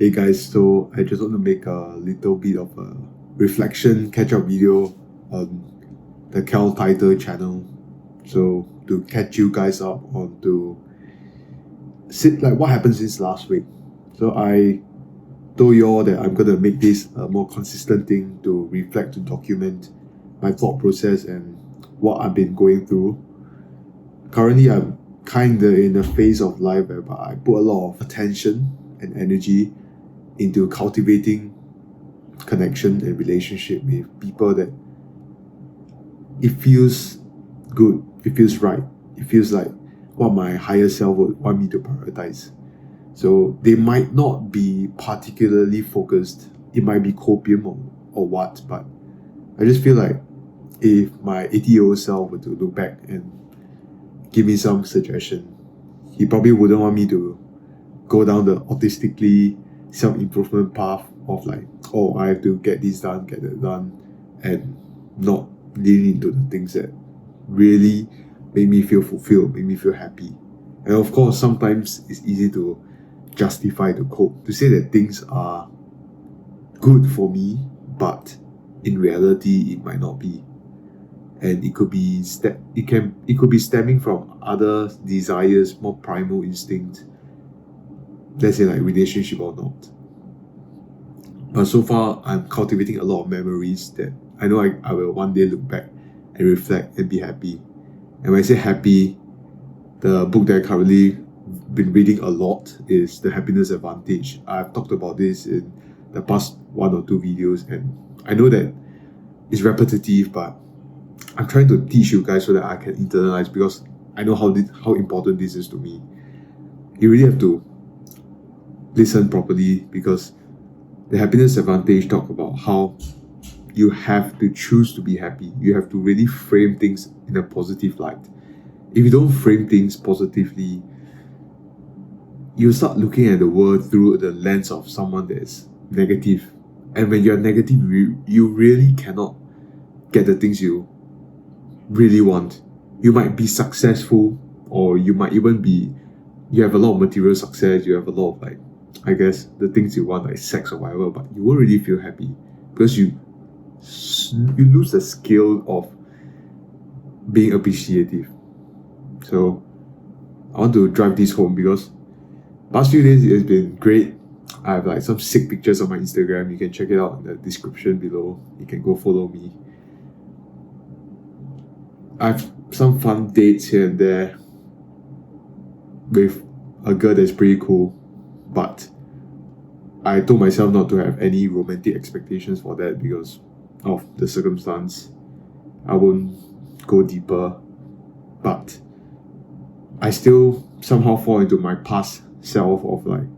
Hey guys, so I just want to make a little bit of a reflection catch-up video on the Cal Title channel. So to catch you guys up on to see like what happened since last week. So I told you all that I'm gonna make this a more consistent thing to reflect to document my thought process and what I've been going through. Currently I'm kinda in a phase of life where I put a lot of attention and energy into cultivating connection and relationship with people that it feels good, it feels right, it feels like what my higher self would want me to prioritize. So they might not be particularly focused, it might be copium or what, but I just feel like if my 80-year-old self were to look back and give me some suggestion, he probably wouldn't want me to go down the autistically self-improvement path of like, oh, I have to get this done, get that done, and not lean into the things that really make me feel fulfilled, make me feel happy. And of course, sometimes it's easy to justify the cope, to say that things are good for me, but in reality, it might not be. And it could be it could be stemming from other desires, more primal instincts, let's say like relationship or not. But so far, I'm cultivating a lot of memories that I know I will one day look back and reflect and be happy. And when I say happy, the book that I currently been reading a lot is The Happiness Advantage. I've talked about this in the past one or two videos, and I know that it's repetitive, but I'm trying to teach you guys so that I can internalize, because I know how important this is to me. You really have to listen properly, because the happiness advantage talk about how you have to choose to be happy. You have to really frame things in a positive light. If you don't frame things positively, you start looking at the world through the lens of someone that's negative. And when you're negative, you really cannot get the things you really want. You might be successful, or you might even be, you have a lot of material success, you have a lot of like, I guess, the things you want, like sex or whatever, but you won't really feel happy because you lose the skill of being appreciative. So I want to drive this home, because past few days it has been great. I have like some sick pictures on my Instagram. You can check it out in the description below. You can go follow me. I have some fun dates here and there with a girl that's pretty cool, but I told myself not to have any romantic expectations for that because of the circumstance. I won't go deeper, but I still somehow fall into my past self of like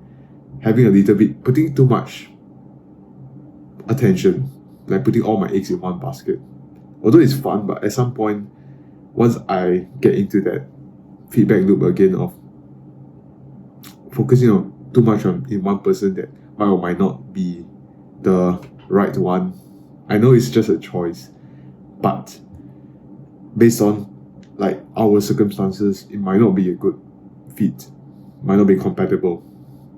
having a little bit, putting too much attention, like putting all my eggs in one basket. Although it's fun, but at some point, once I get into that feedback loop again of focusing on too much in one person that might or might not be the right one. I know it's just a choice, but based on like our circumstances, it might not be a good fit, might not be compatible,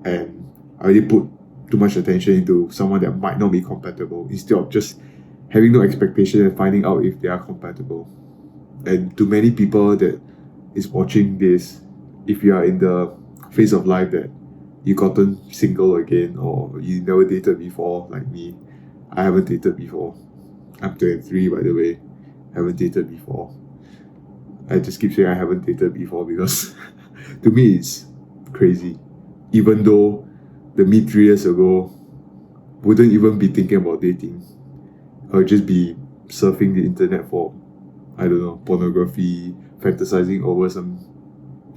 and I already put too much attention into someone that might not be compatible instead of just having no expectation and finding out if they are compatible. And to many people that is watching this, if you are in the phase of life that you gotten single again, or you never dated before like me, I haven't dated before. I'm 23, by the way. I haven't dated before. I just keep saying I haven't dated before because to me it's crazy. Even though the me 3 years ago wouldn't even be thinking about dating. I would just be surfing the internet for, I don't know, pornography, fantasizing over some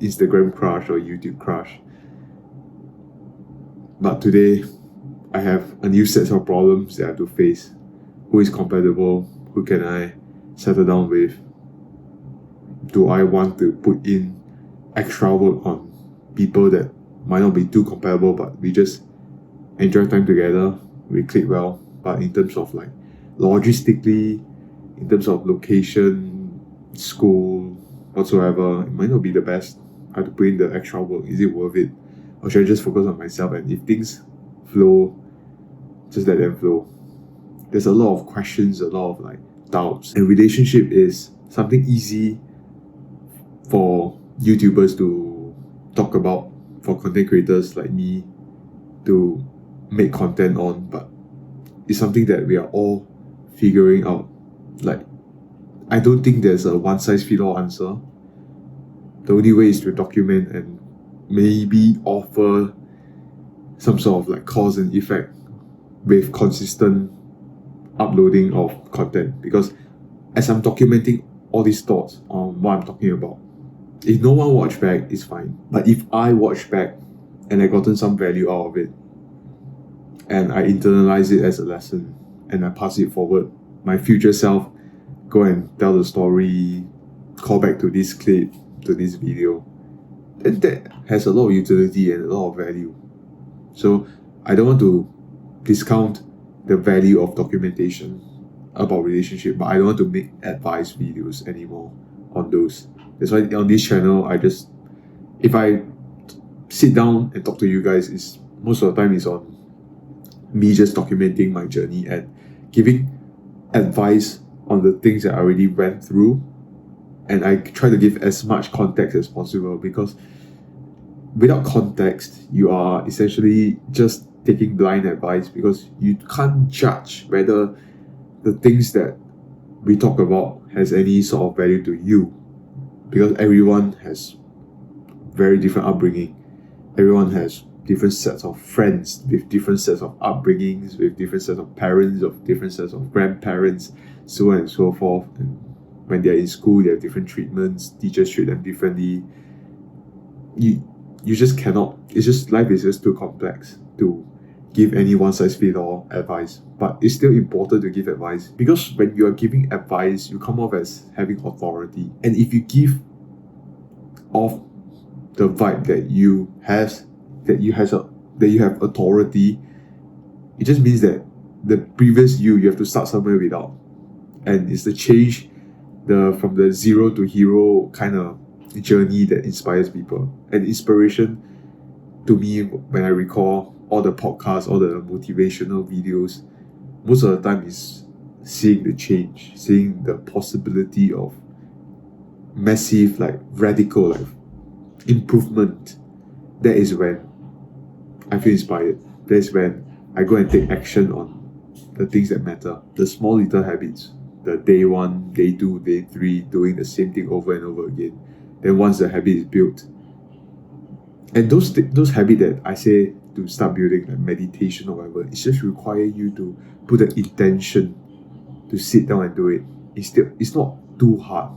Instagram crush or YouTube crush. But today, I have a new set of problems that I have to face. Who is compatible? Who can I settle down with? Do I want to put in extra work on people that might not be too compatible, but we just enjoy time together, we click well, but in terms of like logistically, in terms of location, school, whatsoever, it might not be the best. I have to put in the extra work. Is it worth it? Or should I just focus on myself? And if things flow, just let them flow. There's a lot of questions, a lot of like doubts, and relationship is something easy for YouTubers to talk about, for content creators like me to make content on, but it's something that we are all figuring out. Like, I don't think there's a one-size-fits-all answer. The only way is to document and maybe offer some sort of like cause and effect with consistent uploading of content. Because as I'm documenting all these thoughts on what I'm talking about, if no one watch back, it's fine. But if I watch back and I gotten some value out of it, and I internalize it as a lesson, and I pass it forward, my future self go and tell the story, call back to this clip, to this video, then that has a lot of utility and a lot of value. So I don't want to discount the value of documentation about relationship, but I don't want to make advice videos anymore on those. That's why on this channel, if I sit down and talk to you guys, is most of the time is on me just documenting my journey and giving advice on the things that I already went through, and I try to give as much context as possible, because without context you are essentially just taking blind advice, because you can't judge whether the things that we talk about has any sort of value to you, because everyone has very different upbringing, everyone has different sets of friends with different sets of upbringings, with different sets of parents, of different sets of grandparents, so on and so forth. And when they're in school, they have different treatments, teachers treat them differently. You just cannot, it's just, life is just too complex to give any one-size-fits-all advice. But it's still important to give advice, because when you are giving advice, you come off as having authority. And if you give off the vibe that you have authority, it just means that the previous you have to start somewhere without, and it's the change, from the zero to hero kind of journey that inspires people. And inspiration to me, when I recall all the podcasts, all the motivational videos, most of the time is seeing the change, seeing the possibility of massive, like radical, like improvement. That is when I feel inspired. That's when I go and take action on the things that matter, the small little habits, the day 1, day 2, day 3, doing the same thing over and over again. Then once the habit is built, and those habits that I say to start building, like meditation or whatever, it just require you to put the intention to sit down and do it. It's not too hard,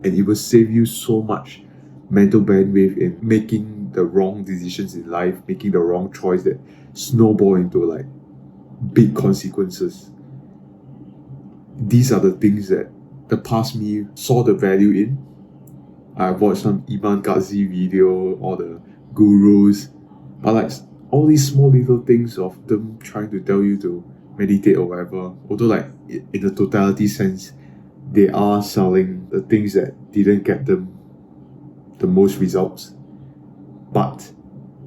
and it will save you so much mental bandwidth in making the wrong decisions in life, making the wrong choice that snowball into like big consequences. These are the things that the past me saw the value in. I've watched some Iman Ghazi video, all the gurus, but like all these small little things of them trying to tell you to meditate or whatever, although like in the totality sense, they are selling the things that didn't get them the most results. But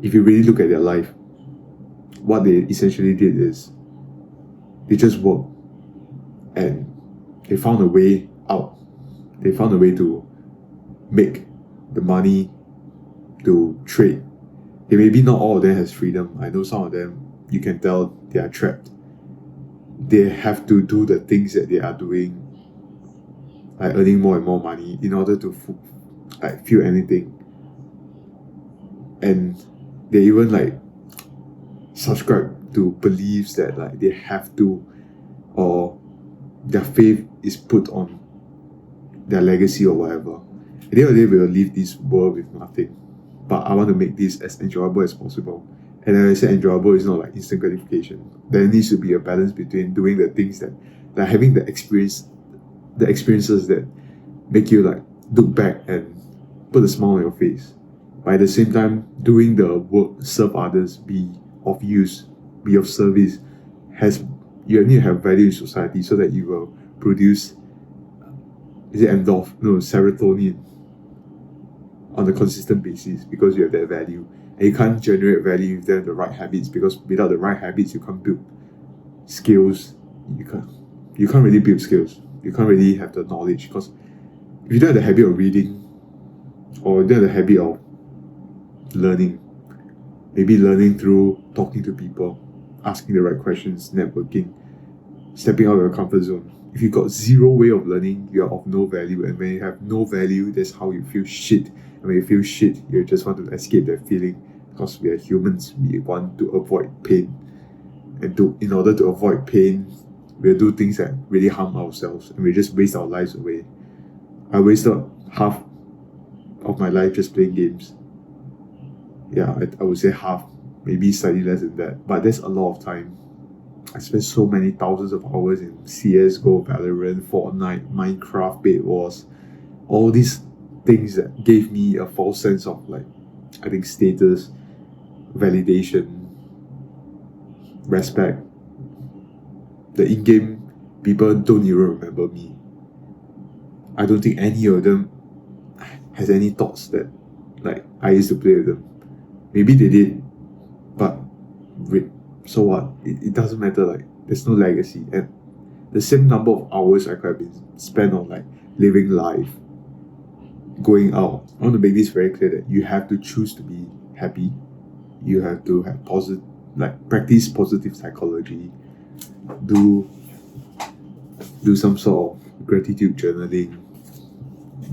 if you really look at their life, what they essentially did is they just worked and they found a way out. They found a way to make the money, to trade. Maybe not all of them has freedom. I know some of them, you can tell they are trapped. They have to do the things that they are doing, like earning more and more money in order to feel anything. And they even like subscribe to beliefs that like they have to, or their faith is put on their legacy or whatever. At the end of the day, we will leave this world with nothing. But I want to make this as enjoyable as possible. And as I said, enjoyable is not like instant gratification. There needs to be a balance between doing the things that, like having the experiences that make you like look back and put a smile on your face. But at the same time, doing the work, serve others, be of use, be of service, you need to have value in society, so that you will produce serotonin on a consistent basis, because you have that value. And you can't generate value if they're the right habits, because without the right habits, you can't build skills. You can't really build skills. You can't really have the knowledge, because if you don't have the habit of reading, or you don't have the habit of learning, maybe learning through talking to people, asking the right questions, networking, stepping out of your comfort zone. If you got zero way of learning, you are of no value. And when you have no value, that's how you feel shit. And when you feel shit, you just want to escape that feeling, because we are humans. We want to avoid pain. And in order to avoid pain, we'll do things that really harm ourselves, and we just waste our lives away. I wasted half of my life just playing games. Yeah, I would say half, maybe slightly less than that. But that's a lot of time. I spent so many thousands of hours in CSGO, Valorant, Fortnite, Minecraft, Bed Wars, all these things that gave me a false sense of I think status, validation, respect. The in-game people don't even remember me. I don't think any of them has any thoughts that I used to play with them. Maybe they did, but so what? It doesn't matter. There's no legacy, and the same number of hours I could have been spent on living life, going out. I want to make this very clear that you have to choose to be happy. You have to have practice positive psychology. Do some sort of gratitude journaling.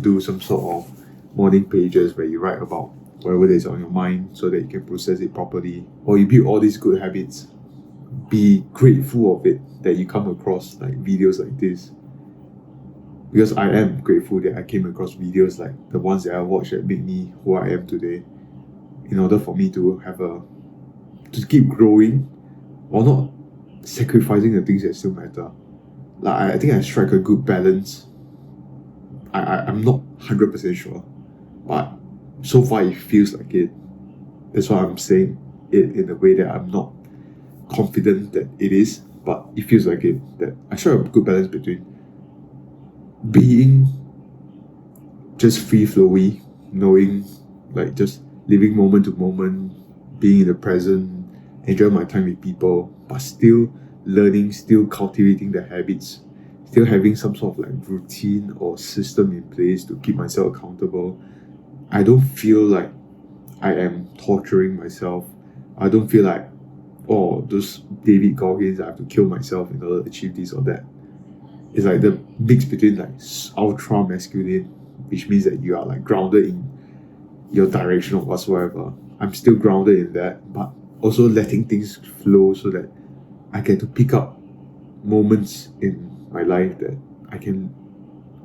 Do some sort of morning pages where you write about whatever is on your mind, so that you can process it properly. Or you build all these good habits. Be grateful of it, that you come across videos like this. Because I am grateful that I came across videos like the ones that I watched that made me who I am today. In order for me to to keep growing, or not sacrificing the things that still matter. I think I strike a good balance. I'm not 100% sure, but so far it feels like it. That's why I'm saying it in a way that I'm not confident that it is, but it feels like it. That I strike a good balance between being just free-flowy, knowing, just living moment to moment, being in the present, enjoying my time with people, but still learning, still cultivating the habits, still having some sort of routine or system in place to keep myself accountable. I don't feel like I am torturing myself. I don't feel like, those David Goggins, I have to kill myself in order to achieve this or that. It's the mix between ultra masculine, which means that you are grounded in your direction or whatsoever. I'm still grounded in that, but also letting things flow, so that I get to pick up moments in my life that I can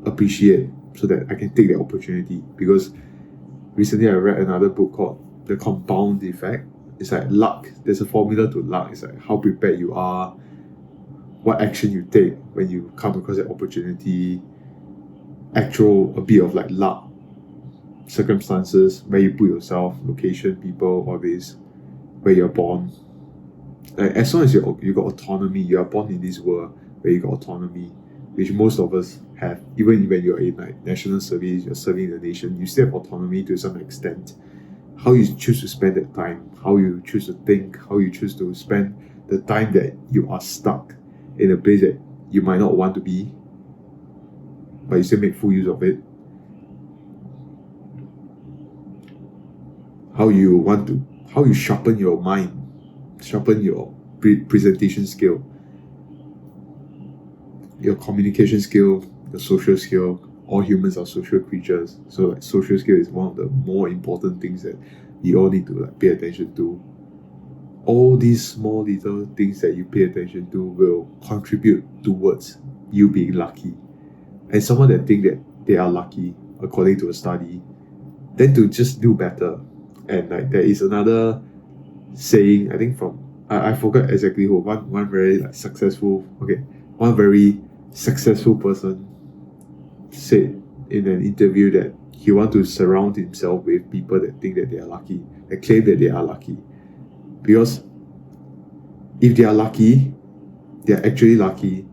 appreciate, so that I can take the opportunity. Because recently I read another book called The Compound Effect. It's luck. There's a formula to luck. It's how prepared you are, what action you take when you come across that opportunity, a bit of luck, circumstances, where you put yourself, location, people, all this, where you're born. As long as you got autonomy, you are born in this world where you got autonomy, which most of us have. Even when you're in national service, you're serving the nation, you still have autonomy to some extent. How you choose to spend that time, how you choose to think, how you choose to spend the time that you are stuck in a place that you might not want to be, but you still make full use of it. How you sharpen your mind, sharpen your presentation skill, your communication skill, your social skill. All humans are social creatures, so social skill is one of the more important things that we all need to pay attention to. All these small little things that you pay attention to will contribute towards you being lucky. And someone that think that they are lucky, according to a study, tend to just do better. And there is another saying, I think I forgot exactly who, one very successful person said in an interview that he wants to surround himself with people that think that they are lucky, that claim that they are lucky. Because if they are lucky, they are actually lucky,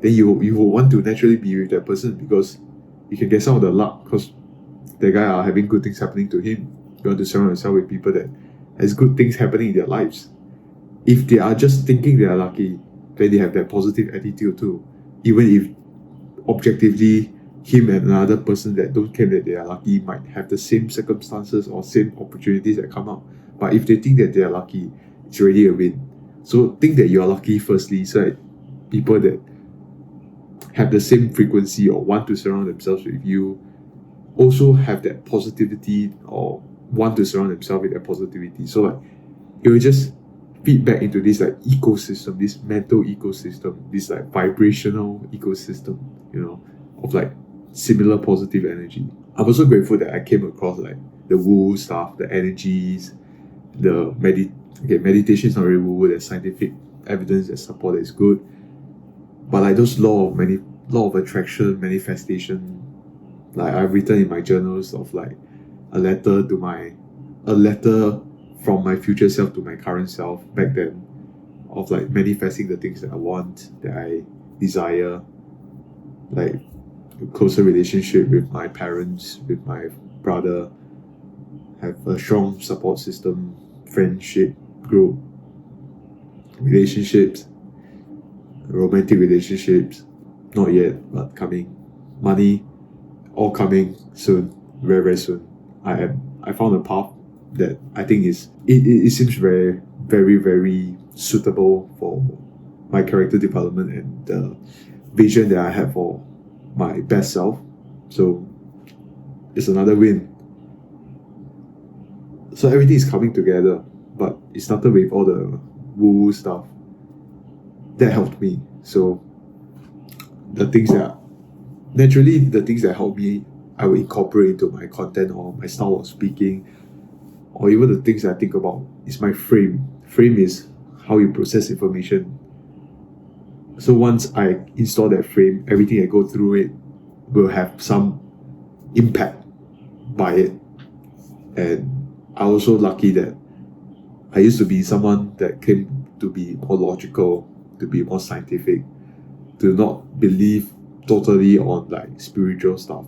then you will want to naturally be with that person, because you can get some of the luck, because the guy are having good things happening to him. You want to surround yourself with people that as good things happening in their lives. If they are just thinking they are lucky, then they have that positive attitude too. Even if objectively him and another person that don't claim that they are lucky might have the same circumstances or same opportunities that come up. But if they think that they are lucky, it's already a win. So think that you are lucky firstly, so that people that have the same frequency or want to surround themselves with you also have that positivity or want to surround themselves with that positivity. So like it will just feed back into this like ecosystem, this mental ecosystem, this like vibrational ecosystem, of like similar positive energy. I'm also grateful that I came across like the woo stuff, the energies, the meditation is not really woo, there's scientific evidence that support that is good. But like those law of attraction, manifestation, like I've written in my journals of like a letter from my future self to my current self back then, of like manifesting the things that I want, that I desire, like a closer relationship with my parents, with my brother, have a strong support system, friendship group, relationships, romantic relationships, not yet, but coming, money, all coming soon, very, very soon. I found a path that I think it seems very, very, very suitable for my character development and the vision that I have for my best self. So it's another win. So everything is coming together, but it started with all the woo stuff that helped me. So the things that help me, I will incorporate into my content or my style of speaking, or even the things I think about is my frame. Frame is how you process information. So once I install that frame, everything I go through it will have some impact by it. And I'm also lucky that I used to be someone that came to be more logical, to be more scientific, to not believe totally on like spiritual stuff.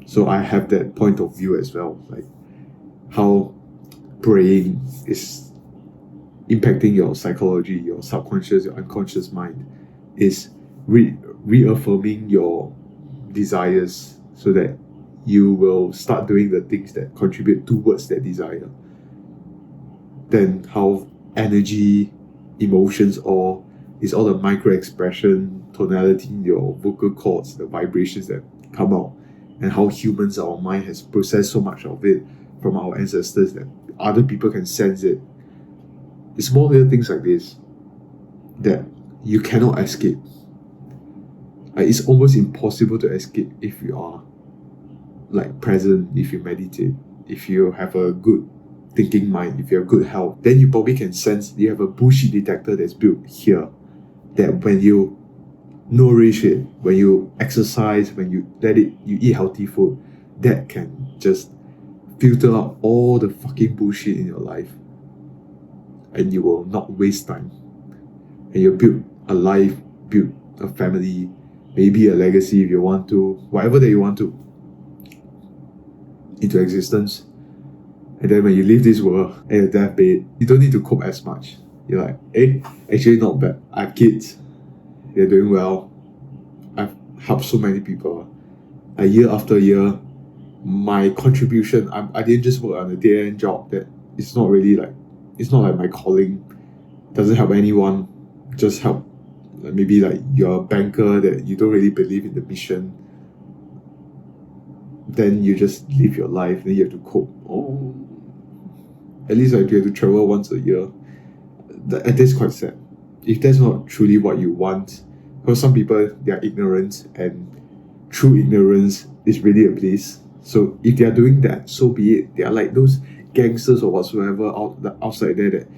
So I have that point of view as well, like how praying is impacting your psychology, your subconscious, your unconscious mind, is reaffirming your desires so that you will start doing the things that contribute towards that desire. Then how energy, emotions, or is all the micro expression, tonality in your vocal cords, the vibrations that come out, and how humans, our mind has processed so much of it from our ancestors that other people can sense it. It's small little things like this that you cannot escape. It's almost impossible to escape if you are like present, if you meditate, if you have a good thinking mind, if you have good health. Then you probably can sense you have a bullshit detector that's built here, that when you nourish it, when you exercise, when you eat healthy food, that can just filter out all the fucking bullshit in your life, and you will not waste time, and you'll build a life, build a family, maybe a legacy if you want to, whatever that you want to, into existence. And then when you leave this world at your deathbed, you don't need to cope as much. You're like, hey, actually not bad. I have kids, they're doing well, I've helped so many people. A year after year, my contribution, I didn't just work on a dead-end job that it's not like my calling, doesn't help anyone, just help maybe like you're a banker that you don't really believe in the mission, then you just live your life, then you have to cope. Oh, at least like you have to travel once a year. That's quite sad. If that's not truly what you want, because some people, they are ignorant, and true ignorance is really a bliss. So if they are doing that, so be it. They are like those gangsters or whatsoever outside there that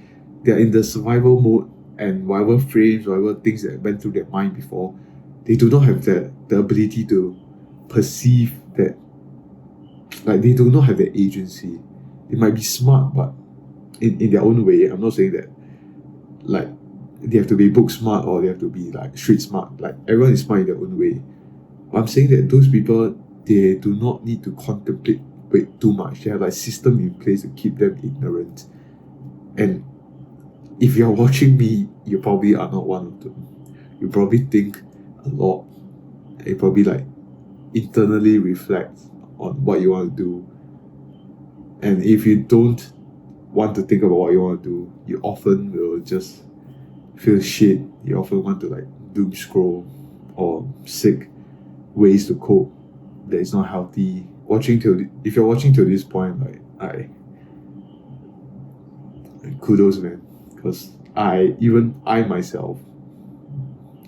they are in the survival mode, and whatever frames, whatever things that went through their mind before, they do not have the ability to perceive that, like they do not have the agency. They might be smart, but in their own way. I'm not saying that like they have to be book smart or they have to be like street smart. Like everyone is smart in their own way. But I'm saying that those people, they do not need to contemplate too much. They have like system in place to keep them ignorant. And if you're watching me, you probably are not one of them. You probably think a lot. You probably like internally reflect on what you want to do. And if you don't want to think about what you want to do, you often will just feel shit. You often want to like doom scroll or seek ways to cope that is not healthy. If you're watching till this point, like I kudos, man, because I myself,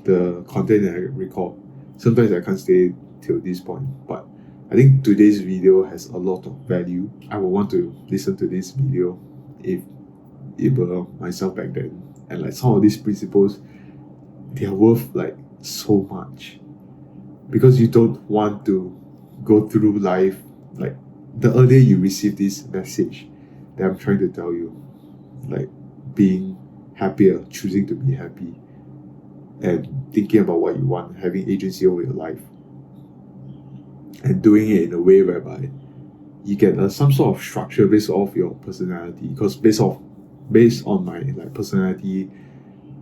the content that I record, sometimes I can't stay till this point, but I think today's video has a lot of value. I will want to listen to this video if it were myself back then, and like some of these principles, they are worth like so much, because you don't want to go through life like the earlier you receive this message that I'm trying to tell you, like being happier, choosing to be happy, and thinking about what you want, having agency over your life, and doing it in a way whereby you get some sort of structure based off your personality. Because based on my like personality,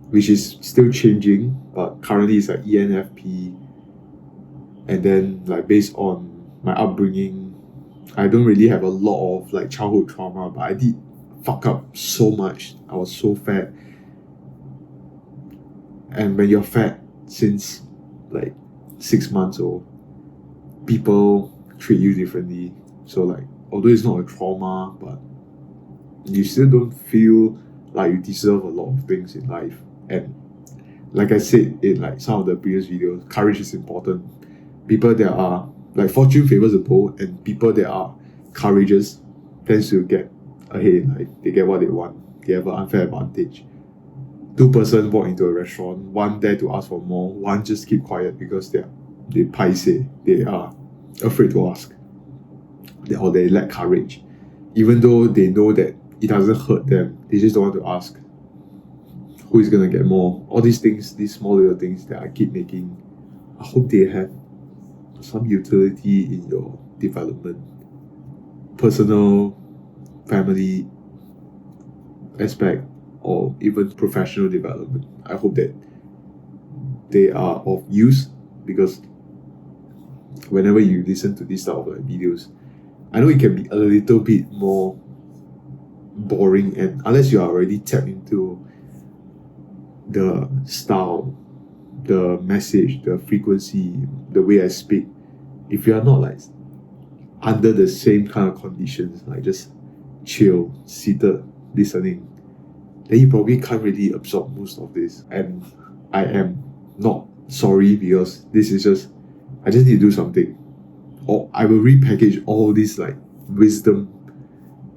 which is still changing, but currently it's like ENFP, and then like based on my upbringing, I don't really have a lot of like childhood trauma, but I did fuck up so much. I was so fat, and when you're fat since like 6 months old, people treat you differently. So like, although it's not a trauma, but you still don't feel like you deserve a lot of things in life. And like I said in like some of the previous videos, courage is important. People that are like fortune favors the bold, and people that are courageous tends to get ahead in life. They get what they want. They have an unfair advantage. Two person walk into a restaurant, one dare to ask for more, one just keep quiet because they paise, they are afraid to ask, or they lack courage. Even though they know that it doesn't hurt them, they just don't want to ask. Who is gonna get more? All these things, these small little things that I keep making, I hope they have some utility in your development, personal, family aspect, or even professional development. I hope that they are of use, because whenever you listen to these type of like videos, I know it can be a little bit more boring, and unless you are already tapped into the style, the message, the frequency, the way I speak, if you are not like under the same kind of conditions, like just chill, seated, listening, then you probably can't really absorb most of this. And I am not sorry, because this is just, I just need to do something. Or I will repackage all this like wisdom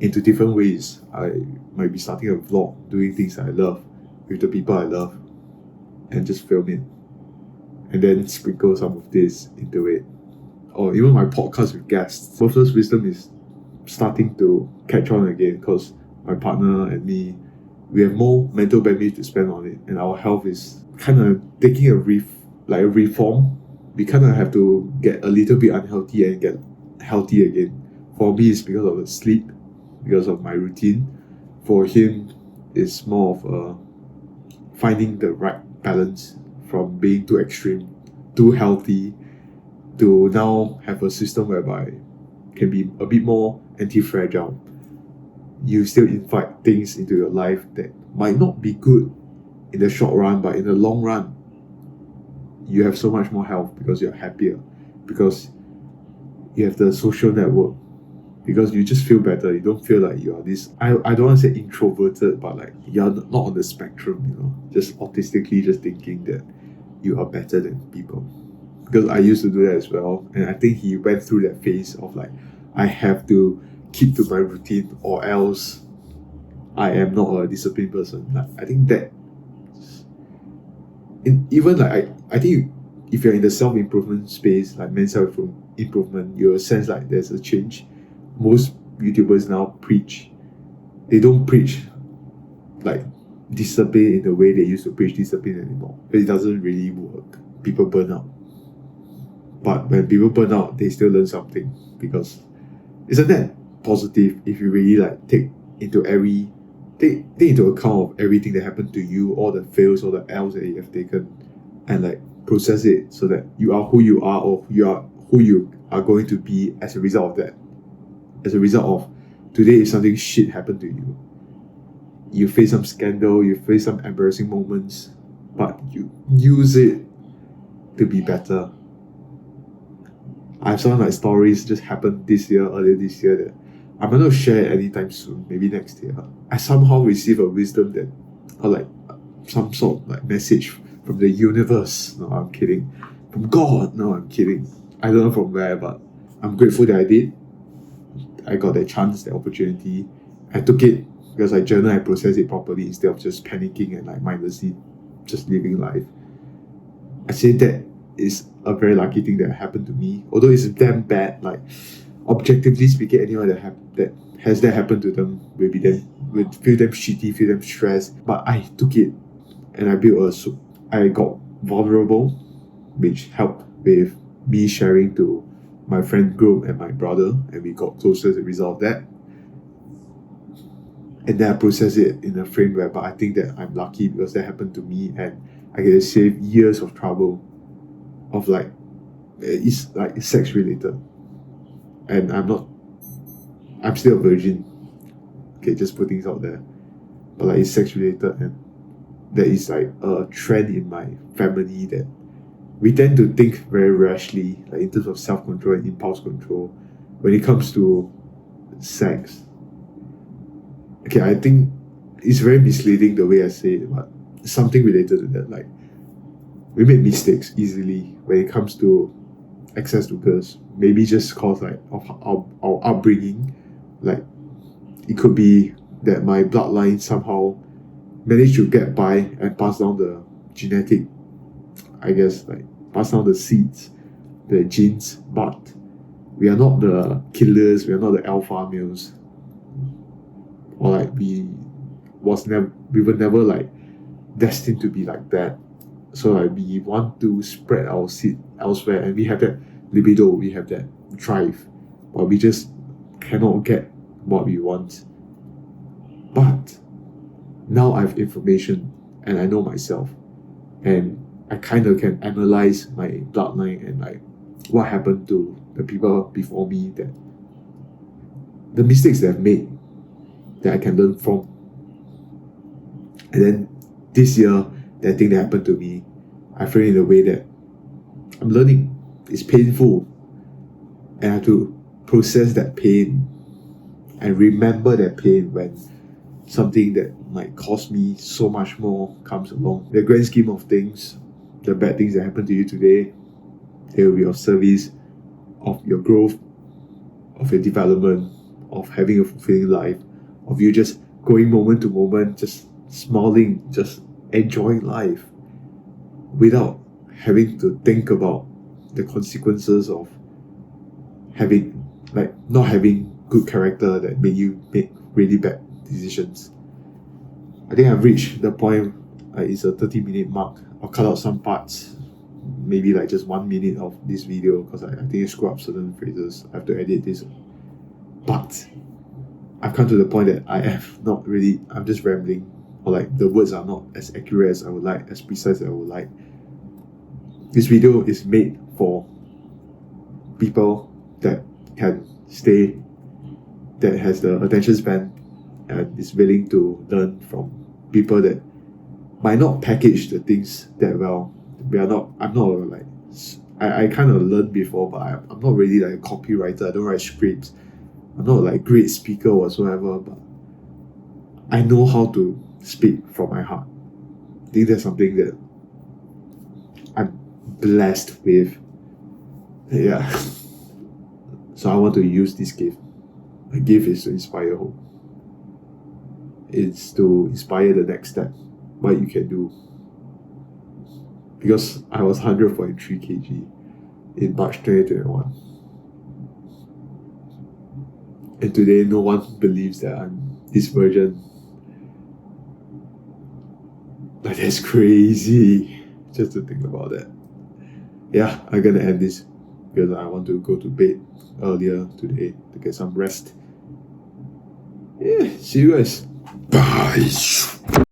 into different ways. I might be starting a vlog, doing things I love with the people I love, and just film it, and then sprinkle some of this into it. Or even my podcast with guests. Worthless wisdom is starting to catch on again, because my partner and me, we have more mental bandwidth to spend on it, and our health is kind of taking a reform. We kind of have to get a little bit unhealthy and get healthy again. For me, it's because of the sleep, because of my routine. For him, it's more of finding the right balance from being too extreme, too healthy, to now have a system whereby can be a bit more anti-fragile. You still invite things into your life that might not be good in the short run, but in the long run, you have so much more health because you're happier, because you have the social network, because you just feel better. You don't feel like you are this, I don't want to say introverted, but like you're not on the spectrum, just autistically just thinking that you are better than people. Because I used to do that as well, and I think he went through that phase of like, I have to keep to my routine or else I am not a disciplined person. Like, I think that even like I think if you're in the self-improvement space, like men's self-improvement, you'll sense like there's a change. Most YouTubers now preach, they don't preach like discipline in the way they used to preach discipline anymore. But it doesn't really work. People burn out. But when people burn out, they still learn something, because isn't that positive if you really like take into every take into account of everything that happened to you, all the fails, all the L's that you have taken, and like process it so that you are who you are, or who you are going to be as a result of that. As a result of today, if something shit happened to you, you face some scandal, you face some embarrassing moments, but you use it to be better. I have some like stories just happened earlier this year, that I'm not going to share it anytime soon, maybe next year. I somehow receive a wisdom that, or like some sort of like message from the universe. No, I'm kidding. From God. No, I'm kidding. I don't know from where, but I'm grateful that I did. I got that chance, that opportunity. I took it because I journal, I process it properly instead of just panicking and like mindlessly just living life. I say that is a very lucky thing that happened to me. Although it's damn bad, like objectively speaking, anyone that has that happened to them will feel them shitty, feel them stressed. But I took it and I got vulnerable, which helped with me sharing to my friend group and my brother, and we got closer as a result of that. And then I process it in a frame where, but I think that I'm lucky because that happened to me, and I get to save years of trouble of like, it's like sex related, and I'm still a virgin. Okay, just put things out there, but like it's sex related, and there is like a trend in my family that we tend to think very rashly, like in terms of self-control and impulse control when it comes to sex. Okay, I think it's very misleading the way I say it, but something related to that. Like, we make mistakes easily when it comes to access to girls. Maybe just cause like of our upbringing. Like, it could be that my bloodline somehow managed to get by and pass down the genetic, I guess, like pass down the seeds, the genes, but we are not the killers, we are not the alpha males, or like we were never like destined to be like that. So like we want to spread our seed elsewhere, and we have that libido, we have that drive, but we just cannot get what we want. But now I have information and I know myself, and I kind of can analyze my bloodline and like what happened to the people before me, that the mistakes that I've made that I can learn from. And then this year, that thing that happened to me, I feel in a way that I'm learning. It's painful, and I have to process that pain and remember that pain when something that might cost me so much more comes along. The grand scheme of things, the bad things that happen to you today, they will be of service of your growth, of your development, of having a fulfilling life, of you just going moment to moment, just smiling, just enjoying life without having to think about the consequences of not having good character that made you make really bad decisions. I think I've reached the point, it's a 30-minute mark. I'll cut out some parts, maybe like just 1 minute of this video, because I think I screw up certain phrases. I have to edit this. But I've come to the point that I'm just rambling, or like the words are not as accurate as I would like, as precise as I would like. This video is made for people that can stay, that has the attention span and is willing to learn from people that might not package the things that well. I'm not like, I kind of learned before, but I'm not really like a copywriter. I don't write scripts. I'm not like a great speaker whatsoever, but I know how to speak from my heart. I think that's something that I'm blessed with. Yeah. So I want to use this gift. My gift is to inspire hope. It's to inspire the next step, what you can do. Because I was 100.3 kg in March 2021. And today no one believes that I'm this version. But that's crazy just to think about that. Yeah, I'm gonna end this because I want to go to bed earlier today to get some rest. Yeah, see you guys. Bye.